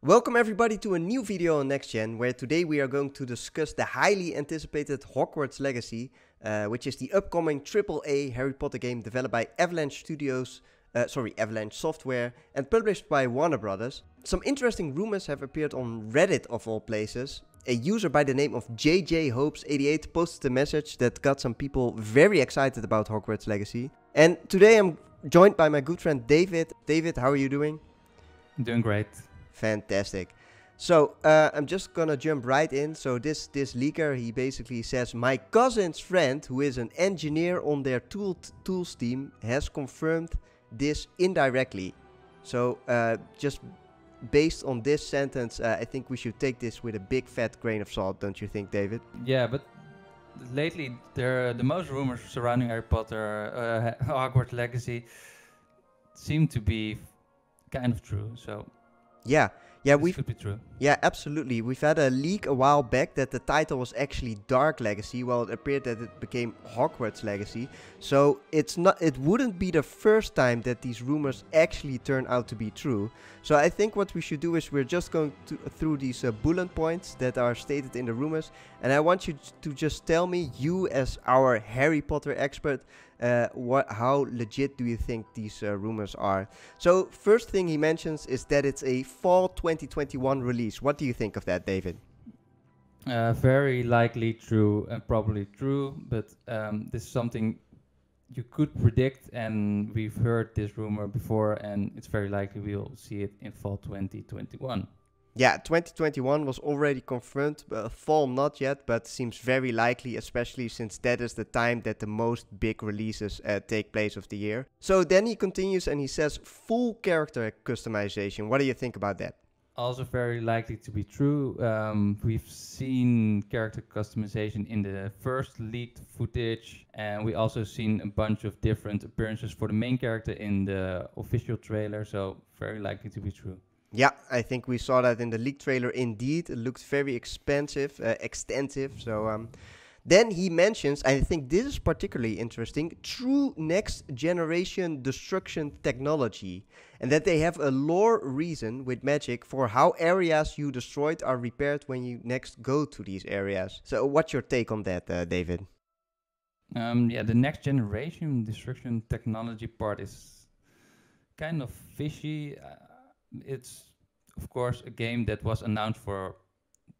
Welcome everybody to a new video on Next Gen, where today we are going to discuss the highly anticipated Hogwarts Legacy, which is the upcoming AAA Harry Potter game developed by Avalanche Software and published by Warner Brothers. Some interesting rumors have appeared on Reddit of all places. A user by the name of JJHopes88 posted a message that got some people very excited about Hogwarts Legacy. And today I'm joined by my good friend David. David, how are you doing? I'm doing great. Fantastic. So I'm just gonna jump right in. So this leaker, he basically says, my cousin's friend, who is an engineer on their tools team, has confirmed this indirectly. So just based on this sentence, I think we should take this with a big fat grain of salt, don't you think, David? Yeah, but lately the most rumors surrounding Harry Potter, Hogwarts Legacy, seem to be kind of true. So yeah, this could be true. Yeah, absolutely. We've had a leak a while back that the title was actually Dark Legacy, while it appeared that it became Hogwarts Legacy. So it wouldn't be the first time that these rumors actually turn out to be true. So I think what we should do is we're just going through these bullet points that are stated in the rumors, and I want you to just tell me, you as our Harry Potter expert, how legit do you think these rumors are? So first thing he mentions is that it's a fall 2021 release. What do you think of that, David? Very likely true and probably true, but this is something you could predict, and we've heard this rumor before, and it's very likely we'll see it in fall 2021. Yeah, 2021 was already confirmed, fall not yet, but seems very likely, especially since that is the time that the most big releases take place of the year. So then he continues and he says full character customization. What do you think about that? Also very likely to be true. We've seen character customization in the first leaked footage, and we also seen a bunch of different appearances for the main character in the official trailer, so very likely to be true. Yeah, I think we saw that in the leak trailer indeed. It looked very extensive. So then he mentions, I think this is particularly interesting, true next generation destruction technology. And that they have a lore reason with magic for how areas you destroyed are repaired when you next go to these areas. So what's your take on that, David? Yeah, the next generation destruction technology part is kind of fishy. It's, of course, a game that was announced for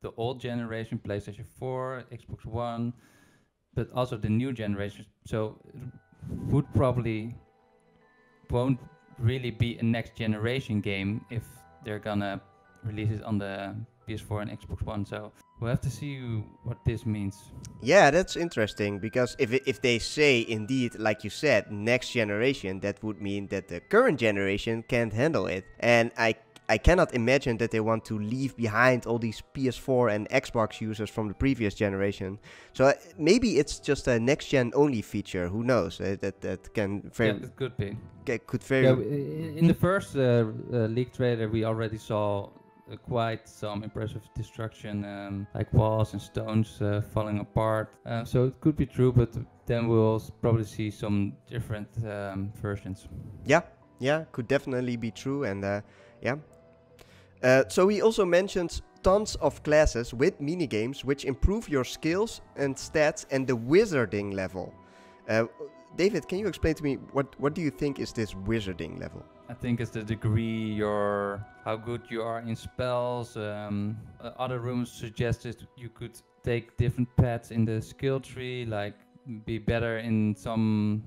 the old generation, PlayStation 4, Xbox One, but also the new generation. So it won't really be a next generation game if they're gonna release it on the PS4 and Xbox One. So we'll have to see what this means. Yeah, that's interesting, because if they say indeed, like you said, next generation, that would mean that the current generation can't handle it. And I cannot imagine that they want to leave behind all these PS4 and Xbox users from the previous generation. So maybe it's just a next gen only feature. Who knows? That can very it could be. Could very. Yeah, in the first leak trailer, we already saw quite some impressive destruction, like walls and stones falling apart. So it could be true, but then we'll probably see some different versions. Yeah, could definitely be true, and yeah. So he also mentions tons of classes with minigames which improve your skills and stats and the wizarding level. David, can you explain to me what do you think is this wizarding level? I think it's the degree how good you are in spells. Other rooms suggested you could take different paths in the skill tree, like be better in some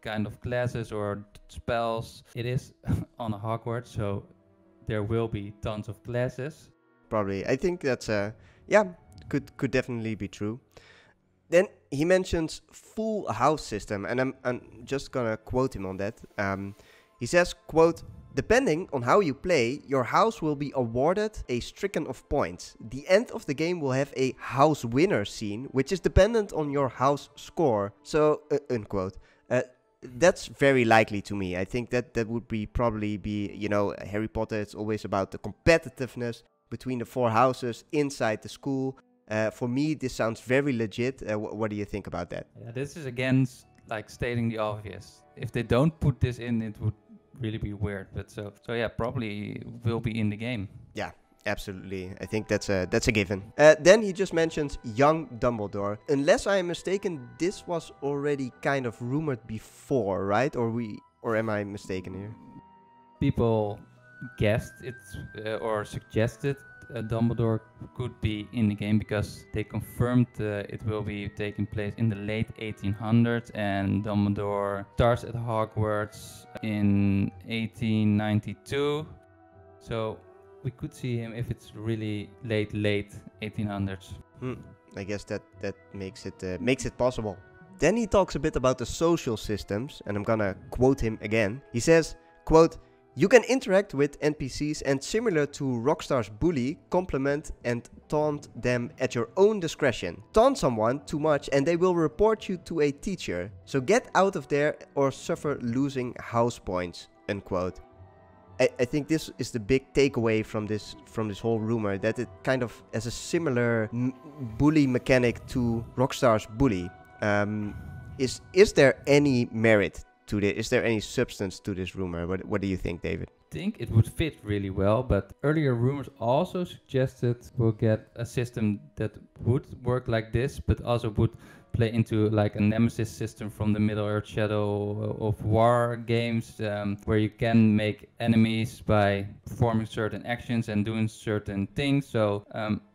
kind of classes or spells. It is on a Hogwarts, so there will be tons of classes. Probably. I think that's could definitely be true. Then he mentions full house system, and I'm just gonna quote him on that. He says, quote, depending on how you play, your house will be awarded a stricken of points. The end of the game will have a house winner scene, which is dependent on your house score. So, unquote. That's very likely to me. I think that would probably be, Harry Potter, it's always about the competitiveness between the four houses inside the school. For me, this sounds very legit. What do you think about that? Yeah, this is again like stating the obvious. If they don't put this in, it would really be weird. But so yeah, probably will be in the game. Yeah, Absolutely. I think that's a given. Then he just mentions young Dumbledore. Unless I am mistaken, this was already kind of rumored before, right? Or am I mistaken here? People guessed it or suggested Dumbledore could be in the game because they confirmed it will be taking place in the late 1800s, and Dumbledore starts at Hogwarts in 1892. So we could see him if it's really late 1800s. I guess that makes it possible. Then he talks a bit about the social systems, and I'm gonna quote him again. He says, quote, "You can interact with NPCs and, similar to Rockstar's Bully, compliment and taunt them at your own discretion. Taunt someone too much and they will report you to a teacher. So get out of there or suffer losing house points," unquote. I think this is the big takeaway from this whole rumor, that it kind of has a similar bully mechanic to Rockstar's Bully. Is there any merit to this? Is there any substance to this rumor? What do you think, David? I think it would fit really well, but earlier rumors also suggested we'll get a system that would work like this, but also would play into like a nemesis system from the Middle-earth Shadow of War games, where you can make enemies by performing certain actions and doing certain things. So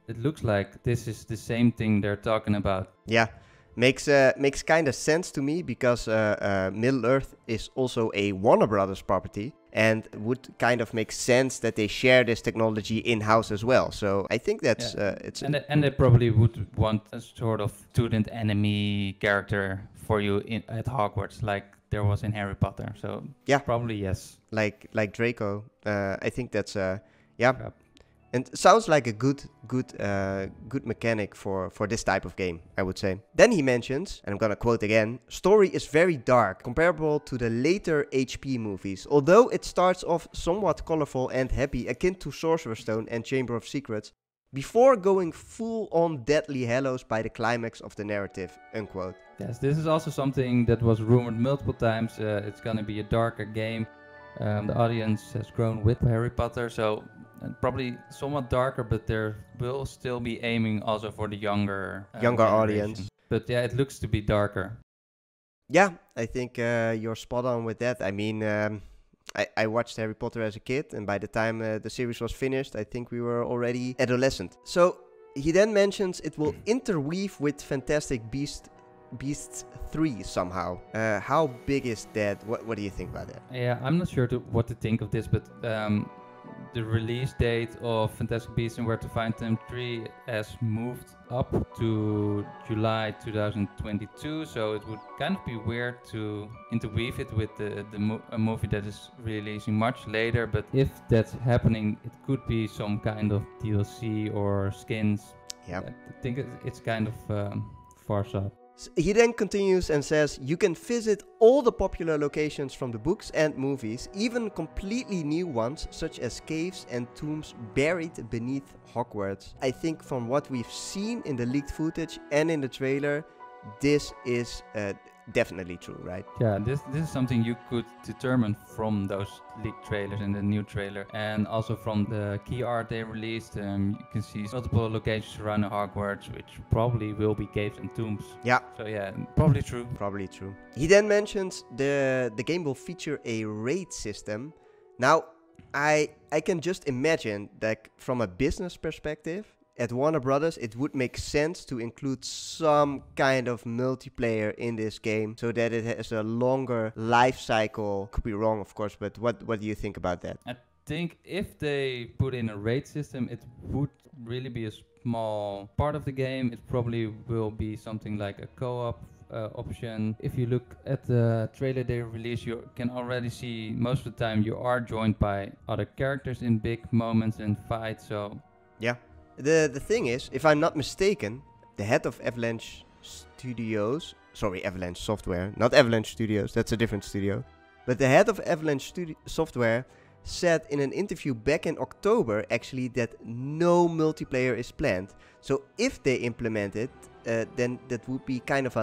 it looks like this is the same thing they're talking about. Yeah. Makes kind of sense to me, because Middle-earth is also a Warner Brothers property, and would kind of make sense that they share this technology in-house as well. So I think that's and they probably would want a sort of student enemy character for you at Hogwarts, like there was in Harry Potter. So yeah, probably yes. Like Draco. I think that's And sounds like a good mechanic for this type of game, I would say. Then he mentions, and I'm gonna quote again, "Story is very dark, comparable to the later HP movies. Although it starts off somewhat colorful and happy, akin to Sorcerer's Stone and Chamber of Secrets, before going full-on Deathly Hallows by the climax of the narrative," unquote. Yes, this is also something that was rumored multiple times. It's gonna be a darker game. The audience has grown with Harry Potter, so probably somewhat darker, but there will still be aiming also for the younger audience. But yeah, it looks to be darker. Yeah, I think you're spot on with that. I mean, I watched Harry Potter as a kid, and by the time the series was finished, I think we were already adolescent. So he then mentions it will interweave with Fantastic Beasts 3 somehow. How big is that? What do you think about that? Yeah, I'm not sure what to think of this, but the release date of Fantastic Beasts and Where to Find Them 3 has moved up to July 2022, so it would kind of be weird to interweave it with a movie that is releasing much later. But if that's happening, it could be some kind of DLC or skins. Yeah, I think it's kind of far shot. He then continues and says, "You can visit all the popular locations from the books and movies, even completely new ones, such as caves and tombs buried beneath Hogwarts." I think from what we've seen in the leaked footage and in the trailer, this is definitely true, right? Yeah, this is something you could determine from those leaked trailers and the new trailer, and also from the key art they released. You can see multiple locations around Hogwarts, which probably will be caves and tombs. Yeah. So yeah, probably true. Probably true. He then mentions the game will feature a raid system. Now, I can just imagine that from a business perspective, at Warner Brothers, it would make sense to include some kind of multiplayer in this game so that it has a longer life cycle. Could be wrong, of course, but what do you think about that? I think if they put in a raid system, it would really be a small part of the game. It probably will be something like a co-op option. If you look at the trailer they released, you can already see most of the time you are joined by other characters in big moments and fights. So yeah. The thing is, if I'm not mistaken, the head of Avalanche Software, not Avalanche Studios, that's a different studio, but the head of Avalanche Software said in an interview back in October actually that no multiplayer is planned. So if they implement it, then that would be kind of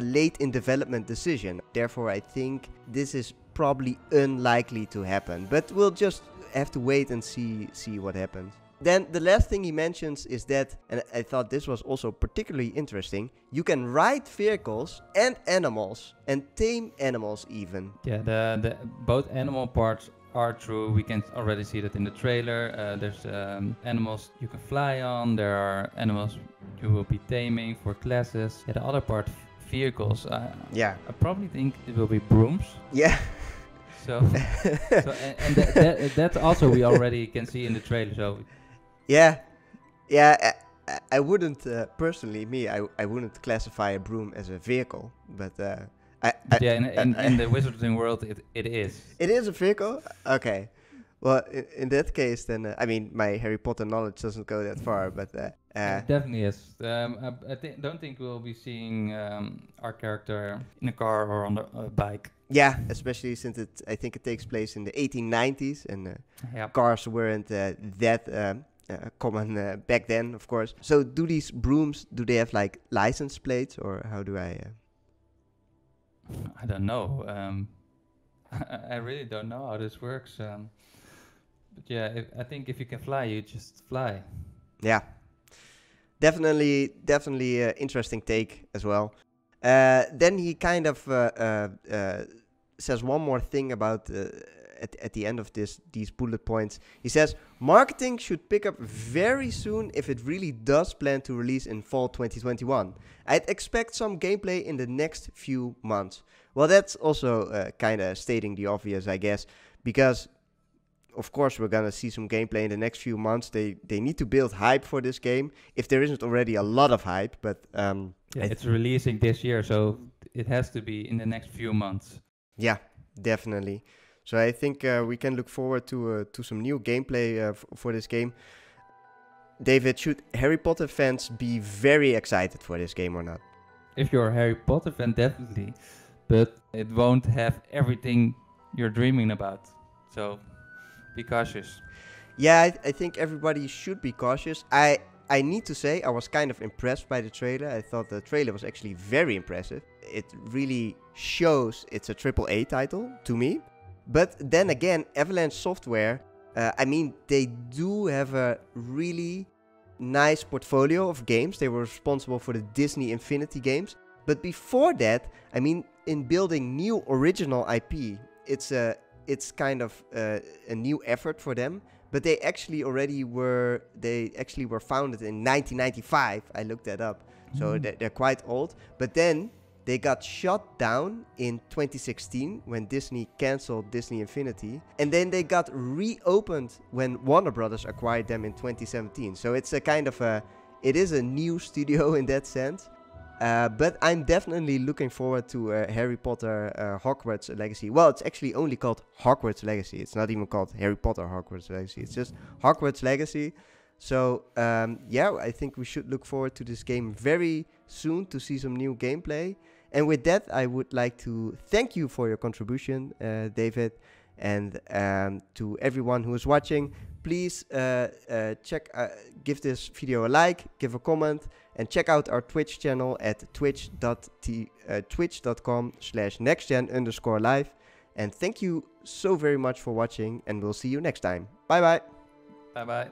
late in development decision. Therefore, I think this is probably unlikely to happen, but we'll just have to wait and see what happens. Then the last thing he mentions is that, and I thought this was also particularly interesting, you can ride vehicles and animals and tame animals even. Yeah, the both animal parts are true. We can already see that in the trailer. There's animals you can fly on. There are animals you will be taming for classes. Yeah, the other part, vehicles. Yeah. I probably think it will be brooms. Yeah. So, and that also we already can see in the trailer. So Yeah. I wouldn't personally, I wouldn't classify a broom as a vehicle, but in the wizarding world, it is. It is a vehicle? Okay. Well, in that case, then, I mean, my Harry Potter knowledge doesn't go that far, but... It definitely is. Don't think we'll be seeing our character in a car or on a bike. Yeah, especially since I think it takes place in the 1890s, and Yep. cars weren't that common back then, of course. So do these brooms, do they have, like, license plates, or how do I... I don't know. I really don't know how this works. But yeah, I think if you can fly, you just fly. Yeah. Definitely interesting take as well. Then he kind of says one more thing about at the end of these bullet points. He says, marketing should pick up very soon if it really does plan to release in fall 2021. I'd expect some gameplay in the next few months. Well, that's also kind of stating the obvious, I guess, because of course we're gonna see some gameplay in the next few months. They need to build hype for this game, if there isn't already a lot of hype, but it's releasing this year, so it has to be in the next few months. Yeah, definitely. So I think we can look forward to some new gameplay for this game. David, should Harry Potter fans be very excited for this game or not? If you're a Harry Potter fan, definitely, but it won't have everything you're dreaming about. So be cautious. Yeah, I think everybody should be cautious. I need to say I was kind of impressed by the trailer. I thought the trailer was actually very impressive. It really shows it's a AAA title to me. But then again, Avalanche Software, I mean, they do have a really nice portfolio of games. They were responsible for the Disney Infinity games. But before that, I mean, in building new original IP, it's kind of a new effort for them. But they actually were founded in 1995. I looked that up. So they're quite old. But then they got shut down in 2016 when Disney canceled Disney Infinity. And then they got reopened when Warner Brothers acquired them in 2017. So it's a kind of it is a new studio in that sense. But I'm definitely looking forward to Harry Potter Hogwarts Legacy. Well, it's actually only called Hogwarts Legacy. It's not even called Harry Potter Hogwarts Legacy. It's just Hogwarts Legacy. So, yeah, I think we should look forward to this game very soon to see some new gameplay. And with that, I would like to thank you for your contribution, David. And to everyone who is watching, please give this video a like, give a comment, and check out our Twitch channel at twitch.com/nextgen_live. And thank you so very much for watching, and we'll see you next time. Bye bye. Bye bye.